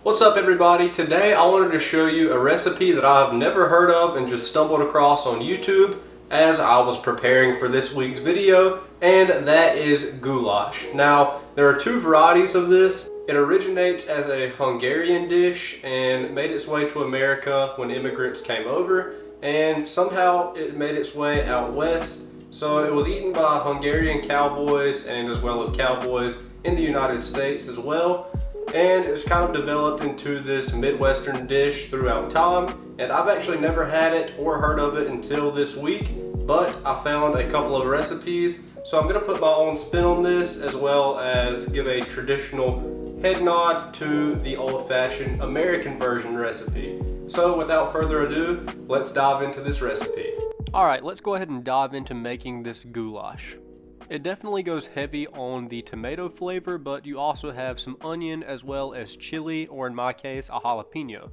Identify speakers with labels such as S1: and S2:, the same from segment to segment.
S1: What's up everybody? Today I wanted to show you a recipe that I've never heard of and just stumbled across on YouTube as I was preparing for this week's video, and that is goulash. Now, there are two varieties of this. It originates as a Hungarian dish and made its way to America when immigrants came over, and somehow it made its way out west. So it was eaten by Hungarian cowboys and as well as cowboys in the United States as well. And it's kind of developed into this Midwestern dish throughout time. And I've actually never had it or heard of it until this week, but I found a couple of recipes. So I'm gonna put my own spin on this as well as give a traditional head nod to the old-fashioned American version recipe. So without further ado, let's dive into this recipe. Alright, let's go ahead and dive into making this goulash. It definitely goes heavy on the tomato flavor, but you also have some onion as well as chili, or in my case, a jalapeno.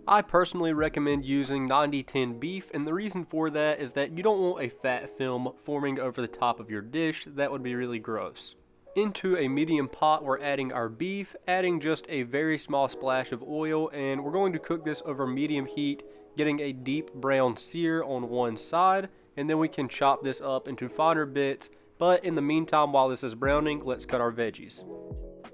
S1: I personally recommend using 90-10 beef, and the reason for that is that you don't want a fat film forming over the top of your dish. That would be really gross. Into a medium pot, we're adding our beef, adding just a very small splash of oil, and we're going to cook this over medium heat, getting a deep brown sear on one side, and then we can chop this up into finer bits. But in the meantime, while this is browning, let's cut our veggies.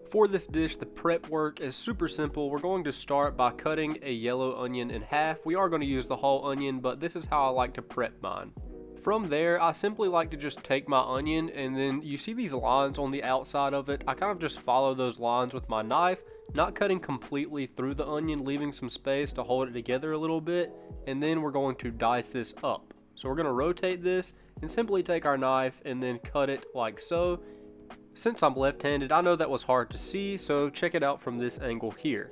S1: For this dish, the prep work is super simple. We're going to start by cutting a yellow onion in half. We are going to use the whole onion, but this is how I like to prep mine. From there, I simply like to just take my onion, and then you see these lines on the outside of it. I kind of just follow those lines with my knife, not cutting completely through the onion, leaving some space to hold it together a little bit, and then we're going to dice this up. So we're going to rotate this and simply take our knife and then cut it like so. Since I'm left-handed, I know that was hard to see, so check it out from this angle here.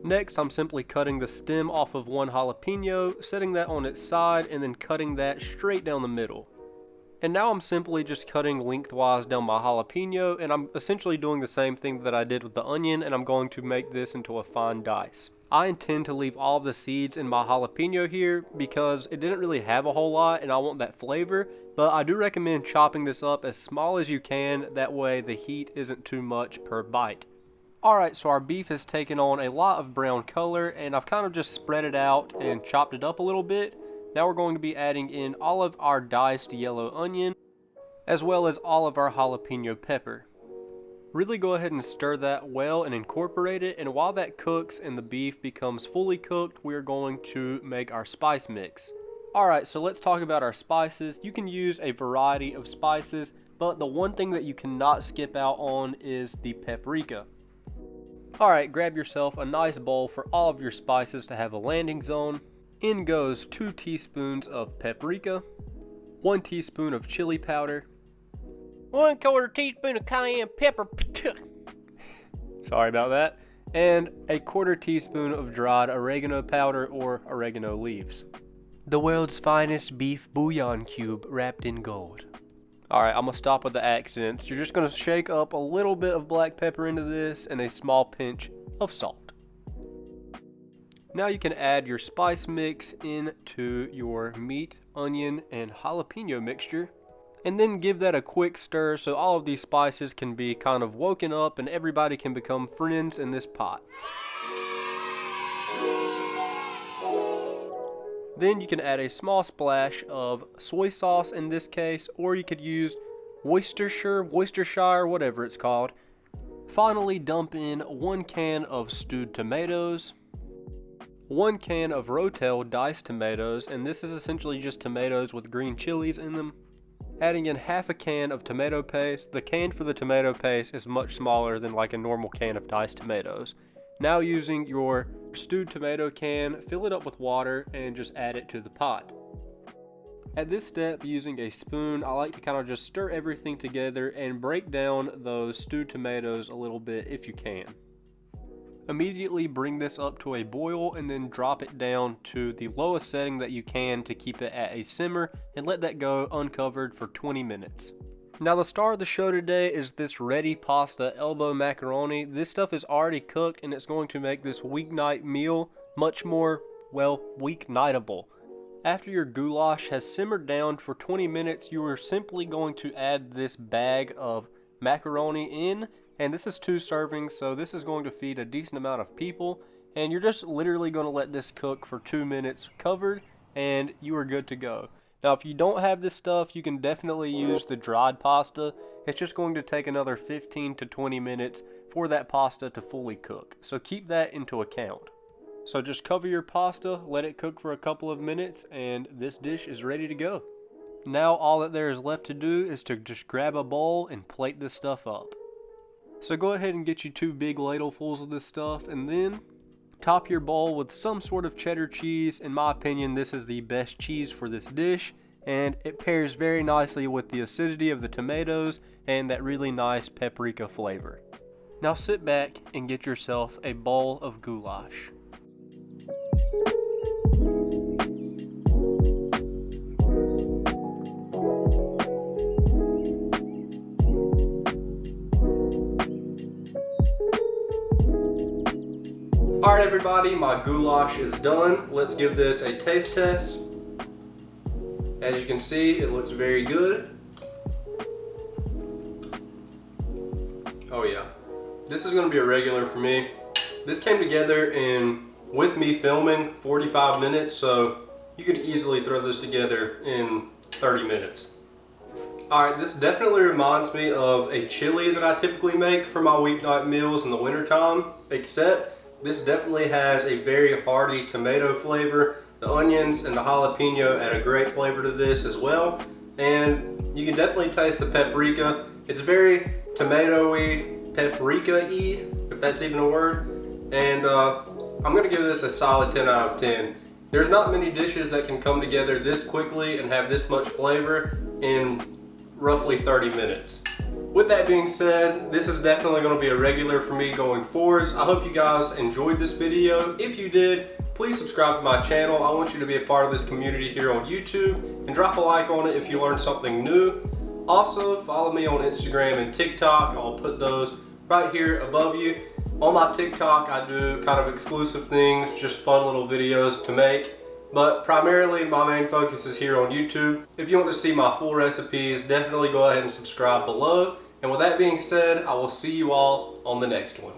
S1: Next, I'm simply cutting the stem off of one jalapeno, setting that on its side, and then cutting that straight down the middle. And now I'm simply just cutting lengthwise down my jalapeno, and I'm essentially doing the same thing that I did with the onion, and I'm going to make this into a fine dice. I intend to leave all of the seeds in my jalapeno here because it didn't really have a whole lot and I want that flavor, but I do recommend chopping this up as small as you can, that way the heat isn't too much per bite. Alright, so our beef has taken on a lot of brown color and I've kind of just spread it out and chopped it up a little bit. Now we're going to be adding in all of our diced yellow onion as well as all of our jalapeno pepper. Really go ahead and stir that well and incorporate it, and while that cooks and the beef becomes fully cooked, we are going to make our spice mix. Alright, so let's talk about our spices. You can use a variety of spices, but the one thing that you cannot skip out on is the paprika. Alright, grab yourself a nice bowl for all of your spices to have a landing zone. In goes 2 teaspoons of paprika, 1 teaspoon of chili powder,
S2: 1/4 teaspoon of cayenne pepper.
S1: Sorry about that. And a 1/4 teaspoon of dried oregano powder or oregano leaves. The world's finest beef bouillon cube wrapped in gold. Alright, I'm going to stop with the accents. You're just going to shake up a little bit of black pepper into this and a small pinch of salt. Now you can add your spice mix into your meat, onion, and jalapeno mixture. And then give that a quick stir so all of these spices can be kind of woken up and everybody can become friends in this pot. Then you can add a small splash of soy sauce in this case, or you could use Worcestershire, whatever it's called. Finally, dump in 1 can of stewed tomatoes, 1 can of Rotel diced tomatoes, and this is essentially just tomatoes with green chilies in them. Adding in half a can of tomato paste. The can for the tomato paste is much smaller than like a normal can of diced tomatoes. Now using your stewed tomato can, fill it up with water and just add it to the pot. At this step, using a spoon, I like to kind of just stir everything together and break down those stewed tomatoes a little bit if you can. Immediately bring this up to a boil and then drop it down to the lowest setting that you can to keep it at a simmer and let that go uncovered for 20 minutes. Now the star of the show today is this ready pasta elbow macaroni. This stuff is already cooked and it's going to make this weeknight meal much more, well, weeknightable. After your goulash has simmered down for 20 minutes, you are simply going to add this bag of macaroni in and this is 2 servings, so this is going to feed a decent amount of people, and you're just literally going to let this cook for 2 minutes covered, and you are good to go. Now, if you don't have this stuff, you can definitely use the dried pasta. It's just going to take another 15 to 20 minutes for that pasta to fully cook, so keep that into account. So just cover your pasta, let it cook for a couple of minutes, and this dish is ready to go. Now all that there is left to do is to just grab a bowl and plate this stuff up. So go ahead and get you 2 big ladlefuls of this stuff, and then top your bowl with some sort of cheddar cheese. In my opinion, this is the best cheese for this dish, and it pairs very nicely with the acidity of the tomatoes and that really nice paprika flavor. Now sit back and get yourself a bowl of goulash. Alright everybody, my goulash is done. Let's give this a taste test. As you can see, it looks very good. Oh yeah, this is going to be a regular for me. This came together with me filming 45 minutes, so you could easily throw this together in 30 minutes. Alright, this definitely reminds me of a chili that I typically make for my weeknight meals in the wintertime, except this definitely has a very hearty tomato flavor. The onions and the jalapeno add a great flavor to this as well. And you can definitely taste the paprika. It's very tomato-y, paprika-y, if that's even a word. And I'm gonna give this a solid 10 out of 10. There's not many dishes that can come together this quickly and have this much flavor in roughly 30 minutes. With that being said, this is definitely going to be a regular for me going forwards. I hope you guys enjoyed this video. If you did, please subscribe to my channel. I want you to be a part of this community here on YouTube, and drop a like on it if you learned something new. Also, follow me on Instagram and TikTok. I'll put those right here above you. On my TikTok, I do kind of exclusive things, just fun little videos to make. But primarily, my main focus is here on YouTube. If you want to see my full recipes, definitely go ahead and subscribe below. And with that being said, I will see you all on the next one.